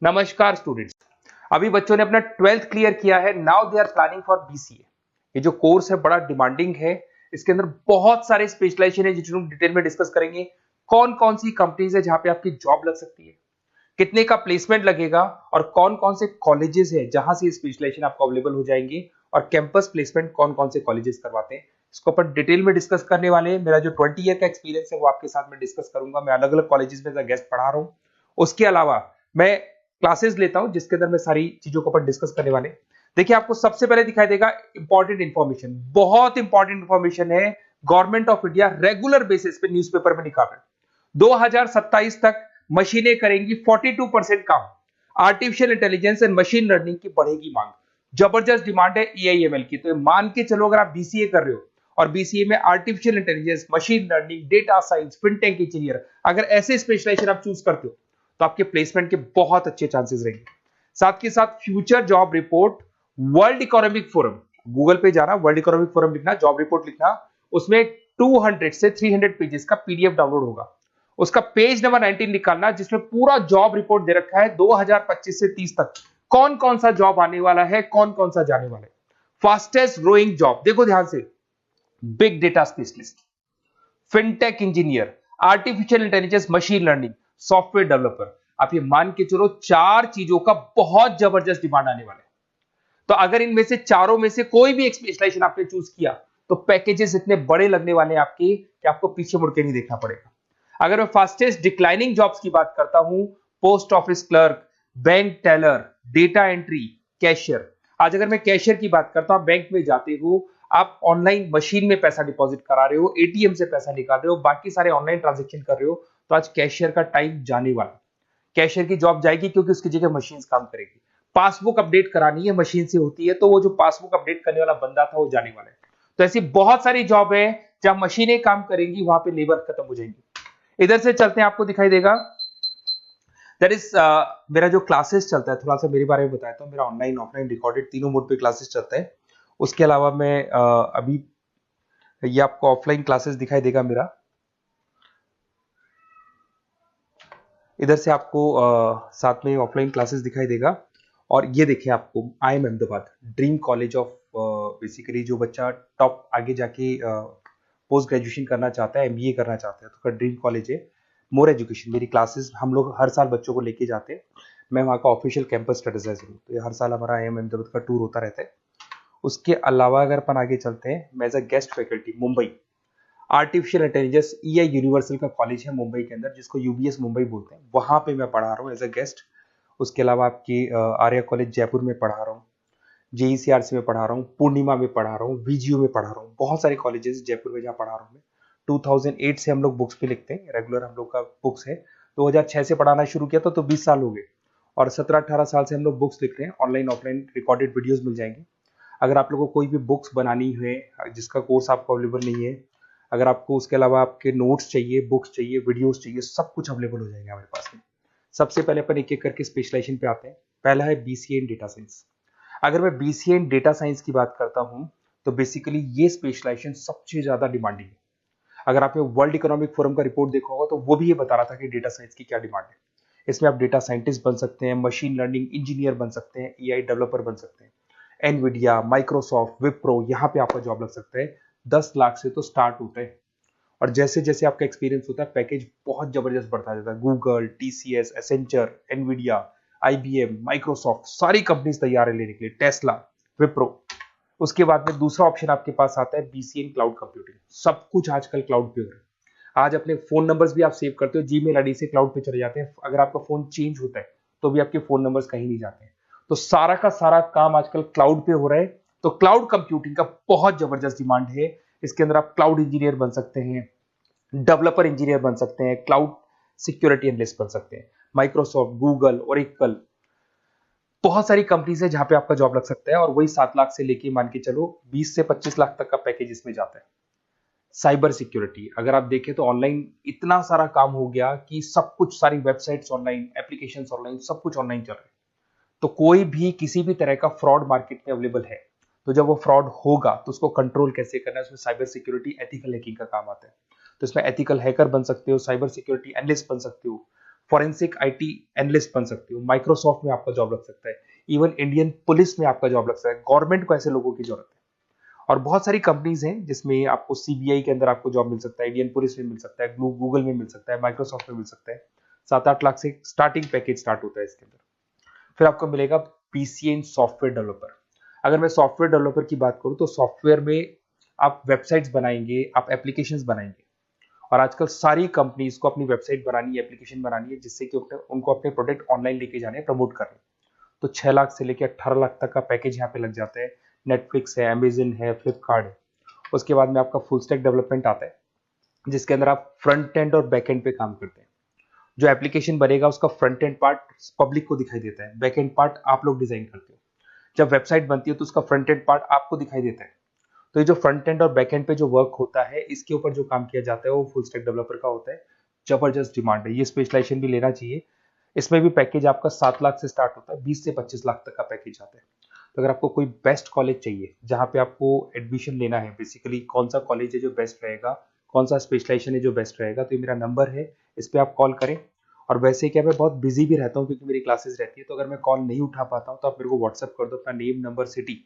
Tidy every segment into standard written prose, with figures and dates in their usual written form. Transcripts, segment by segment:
नमस्कार स्टूडेंट्स। अभी बच्चों ने अपना 12th क्लियर किया है। Now they are planning for BCA. ये जो कोर्स है बड़ा डिमांडिंग है। इसके अंदर बहुत सारे स्पेशलाइजेशन है जिनको डिटेल में डिस्कस करेंगे। कौन कौन सी कंपनीज है जहां पे आपकी जॉब लग सकती है, कितने का प्लेसमेंट लगेगा और कौन कौन से कॉलेजेस है जहां से स्पेशलाइजेशन आपको अवेलेबल हो जाएंगे और कैंपस प्लेसमेंट कौन कौन से कॉलेजेस करवाते हैं, इसको अपन डिटेल में डिस्कस करने वाले हैं। मेरा जो 20 ईयर का एक्सपीरियंस है वो आपके साथ में डिस्कस करूंगा। मैं अलग अलग कॉलेजेस में गेस्ट पढ़ा रहा हूँ। उसके अलावा मैं क्लासेस लेता हूं जिसके अंदर मैं सारी चीजों को अपन डिस्कस करने वाले। देखिए, आपको सबसे पहले दिखाई देगा इंपॉर्टेंट इंफॉर्मेशन, बहुत इंपॉर्टेंट इंफॉर्मेशन है। Government of India regular basis पे न्यूज़पेपर में निकाल रहा है 2027 तक मशीनें करेंगी 42% काम। Artificial intelligence and machine learning की बढ़ेगी मांग। जबरदस्त डिमांड है एआईएमएल की। तो मान के चलो, अगर आप बीसीए कर रहे हो और बीसीए में artificial intelligence, machine learning, data science, fintech engineer, अगर ऐसे स्पेशलाइजेशन आप चूज करते हो तो आपके प्लेसमेंट के बहुत अच्छे चांसेस रहेंगे। साथ के साथ future job report, world economic forum, Google पे जाना, वर्ल्ड इकोनॉमिक फोरम लिखना, जॉब रिपोर्ट लिखना, उसमें 200 से 300 पेजेस का पीडीएफ डाउनलोड होगा। उसका पेज नंबर 19 निकालना जिसमें पूरा जॉब रिपोर्ट दे रखा है 2025 से 30 तक कौन कौन सा जॉब आने वाला है, कौन कौन सा जाने वाला है। फास्टेस्ट ग्रोइंग जॉब देखो ध्यान से, big data specialist, fintech engineer, artificial intelligence, machine learning, software developer. आप ये मान के चलो 4 चीजों का बहुत जबरदस्त डिमांड आने वाला है। तो अगर इनमें से चारों में से कोई भी एक स्पेशलाइजेशन आपने चूज किया तो पैकेजेस इतने बड़े लगने वाले हैं आपके कि आपको पीछे मुड़ के नहीं देखना पड़ेगा। अगर मैं फास्टेस्ट डिक्लाइनिंग जॉब्स की बात करता हूं, post office clerk, bank teller, data entry, cashier. आज अगर मैं कैशियर की बात करता हूं, बैंक में जाते हो, आप ऑनलाइन मशीन में पैसा डिपॉजिट करा रहे हो, एटीएम से पैसा निकाल रहे हो, बाकी सारे ऑनलाइन ट्रांजेक्शन कर रहे हो, तो आज कैशियर का टाइम जाने वाला। कैशियर की जॉब जाएगी क्योंकि उसकी जगह मशीन काम करेगी। पासबुक अपडेट करानी है, मशीन से होती है, तो वो जो पासबुक अपडेट करने वाला बंदा था वो जाने वाला है। तो ऐसी बहुत सारी जॉब है जहां मशीनें काम करेंगी, वहां पे लेबर खत्म हो जाएंगी। इधर से चलते हैं, आपको दिखाई देगा दैट इज मेरा जो क्लासेस चलता है, थोड़ा सा मेरे बारे में बताता हूँ। मेरा ऑनलाइन ऑफलाइन रिकॉर्डेड तीनों मोड पे क्लासेस चलता है। उसके अलावा मैं अभी ये आपको ऑफलाइन क्लासेस दिखाई देगा मेरा। इधर से आपको साथ में ऑफलाइन क्लासेस दिखाई देगा। और ये देखिए, आपको IIM Ahmedabad, dream college of, basically जो बच्चा टॉप आगे जाके पोस्ट ग्रेजुएशन करना चाहता है, MBA करना चाहता है, तो का ड्रीम कॉलेज है। मोर एजुकेशन, मेरी क्लासेस हम लोग हर साल बच्चों को लेके जाते हैं। मैं वहाँ का ऑफिशियल कैंपस स्ट्रेटेजाइजर हूँ, तो ये हर साल हमारा IIM अहमदाबाद का टूर होता रहता है। उसके अलावा अगर अपन आगे चलते हैं, मैं as a guest faculty Mumbai artificial intelligence EI universal का कॉलेज है मुंबई के अंदर, जिसको UBS मुंबई बोलते हैं, वहां पे मैं पढ़ा रहा हूँ एज अ गेस्ट। उसके अलावा आपकी आर्या कॉलेज जयपुर में पढ़ा रहा हूँ, JECRC में पढ़ा रहा हूँ, पूर्णिमा में पढ़ा रहा हूँ, VGU में पढ़ा रहा हूँ। बहुत सारे कॉलेजेस जयपुर में जहाँ पढ़ा रहा हूँ मैं। 2008 से हम लोग बुक्स पे लिखते हैं, रेगुलर हम लोग का बुक्स है। 2006 से पढ़ाना शुरू किया तो 20 साल हो गए, और 17-18 साल से हम लोग बुक्स लिख रहे हैं। ऑनलाइन ऑफलाइन रिकॉर्डेड वीडियोस मिल जाएंगे। अगर आप लोगों को कोई भी बुक्स बनानी है जिसका कोर्स आपको अवेलेबल नहीं है, अगर आपको उसके अलावा आपके नोट्स चाहिए, बुक्स चाहिए, वीडियोस चाहिए, सब कुछ अवेलेबल हो जाएगा हमारे पास में। सबसे पहले अपन एक एक करके स्पेशलाइजेशन पे आते हैं। पहला है BCA इन डेटा साइंस। अगर मैं BCA इन डेटा साइंस की बात करता हूं तो बेसिकली ये स्पेशलाइजेशन सबसे ज्यादा डिमांडिंग है। अगर आपने वर्ल्ड इकोनॉमिक फोरम का रिपोर्ट देखा होगा तो वो भी ये बता रहा था कि डेटा साइंस की क्या डिमांड है। इसमें आप डेटा साइंटिस्ट बन सकते हैं, मशीन लर्निंग इंजीनियर बन सकते हैं, AI डेवलपर बन सकते हैं। एनवीडिया, माइक्रोसॉफ्ट, विप्रो, यहाँ पे आपका जॉब लग सकता है। 10 लाख से तो स्टार्ट होता है, और जैसे जैसे आपका एक्सपीरियंस होता है पैकेज बहुत जबरदस्त बढ़ता जाता है। Google, TCS, Accenture, Nvidia, IBM, Microsoft, सारी कंपनीज तैयार है लेने के लिए, टेस्ला, विप्रो। उसके बाद में दूसरा ऑप्शन आपके पास आता है BCA इन क्लाउड कंप्यूटिंग। सब कुछ आजकल क्लाउड पे हो रहा है। आज अपने फोन नंबर्स भी आप सेव करते हो, जीमेल आईडी से क्लाउड पे चले जाते हैं। अगर आपका फोन चेंज होता है तो भी आपके फोन नंबर्स कहीं नहीं जाते हैं। तो सारा का सारा काम आजकल क्लाउड पे हो रहा है। तो क्लाउड कंप्यूटिंग का बहुत जबरदस्त डिमांड है। इसके अंदर आप क्लाउड इंजीनियर बन सकते हैं, डेवलपर इंजीनियर बन सकते हैं, क्लाउड सिक्योरिटी एनालिस्ट बन सकते हैं। माइक्रोसॉफ्ट, गूगल, ओरेकल, बहुत सारी कंपनीज है जहां पे आपका जॉब लग सकता है। और वही 7 लाख से लेके मान के चलो 20 से 25 लाख तक का पैकेज इसमें जाता है। साइबर सिक्योरिटी अगर आप देखें तो ऑनलाइन इतना सारा काम हो गया कि सब कुछ, सारी वेबसाइट्स ऑनलाइन, एप्लीकेशंस ऑनलाइन, सब कुछ ऑनलाइन चल रहा है। तो कोई भी किसी भी तरह का फ्रॉड मार्केट में अवेलेबल है, तो जब वो फ्रॉड होगा तो उसको कंट्रोल कैसे करना है, उसमें साइबर सिक्योरिटी, एथिकल हैकिंग का काम आता है। तो इसमें एथिकल हैकर बन सकते हो, साइबर सिक्योरिटी एनालिस्ट बन सकते हो, फॉरेंसिक आईटी एनालिस्ट बन सकते हो, माइक्रोसॉफ्ट में आपका जॉब लग सकता है, इवन इंडियन पुलिस में आपका जॉब लग सकता है। गवर्नमेंट को ऐसे लोगों की जरूरत है। और बहुत सारी कंपनीज हैं जिसमें आपको सीबीआई के अंदर आपको जॉब मिल सकता है, इंडियन पुलिस में मिल सकता है, गूगल में मिल सकता है, माइक्रोसॉफ्ट में मिल सकता है। 7-8 लाख से स्टार्टिंग पैकेज स्टार्ट होता है इसके अंदर। फिर आपको मिलेगा पीसीए इन सॉफ्टवेयर डेवलपर। अगर मैं सॉफ्टवेयर डेवलपर की बात करूं तो सॉफ्टवेयर में आप वेबसाइट्स बनाएंगे, आप एप्लीकेशंस बनाएंगे। और आजकल सारी कंपनीज को अपनी वेबसाइट बनानी है, एप्लीकेशन बनानी है, जिससे कि उनको अपने प्रोडक्ट ऑनलाइन लेके जाने हैं, प्रमोट करने हैं। तो 6 लाख से लेकर 18 लाख तक का पैकेज यहाँ पे लग जाता है। नेटफ्लिक्स है, अमेजन है, फ्लिपकार्ट है। उसके बाद में आपका फुल स्टैक डेवलपमेंट आता है, जिसके अंदर आप फ्रंट एंड और बैक एंड पे काम करते हैं। जो एप्लीकेशन बनेगा उसका फ्रंट एंड पार्ट पब्लिक को दिखाई देता है, बैक एंड पार्ट आप लोग डिजाइन करते हो। जब वेबसाइट बनती है तो उसका फ्रंट एंड पार्ट आपको दिखाई देता है। तो ये जो फ्रंट एंड और बैक एंड पे जो वर्क होता है, इसके ऊपर जो काम किया जाता है वो फुल स्टैक डेवलपर का होता है। जबरदस्त डिमांड है, ये स्पेशलाइजेशन भी लेना चाहिए। इसमें भी पैकेज आपका 7 लाख से स्टार्ट होता है, 20 से 25 लाख तक का पैकेज आता है। तो अगर आपको कोई बेस्ट कॉलेज चाहिए जहाँ पे आपको एडमिशन लेना है, बेसिकली कौन सा कॉलेज है जो बेस्ट रहेगा, कौन सा स्पेशलाइजेशन है जो बेस्ट रहेगा, तो ये मेरा नंबर है, इस पर आप कॉल करें। और वैसे क्या मैं बहुत बिजी भी रहता हूँ क्योंकि मेरी क्लासेस रहती है, तो अगर मैं कॉल नहीं उठा पाता हूँ तो आप मेरे को व्हाट्सअप कर दो अपना name, number, city,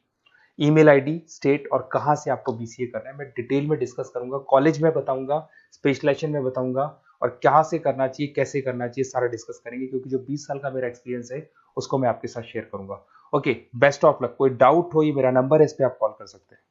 email ID, state और कहाँ से आपको बीसीए करना है। मैं डिटेल में डिस्कस करूंगा, कॉलेज में बताऊंगा, स्पेशलाइजेशन में बताऊंगा, और क्या से करना चाहिए, कैसे करना चाहिए, सारा डिस्कस करेंगे, क्योंकि जो 20 साल का मेरा एक्सपीरियंस है उसको मैं आपके साथ शेयर करूंगा। Okay, best of luck. कोई डाउट हो, ये मेरा नंबर है, इस पे आप कॉल कर सकते हैं।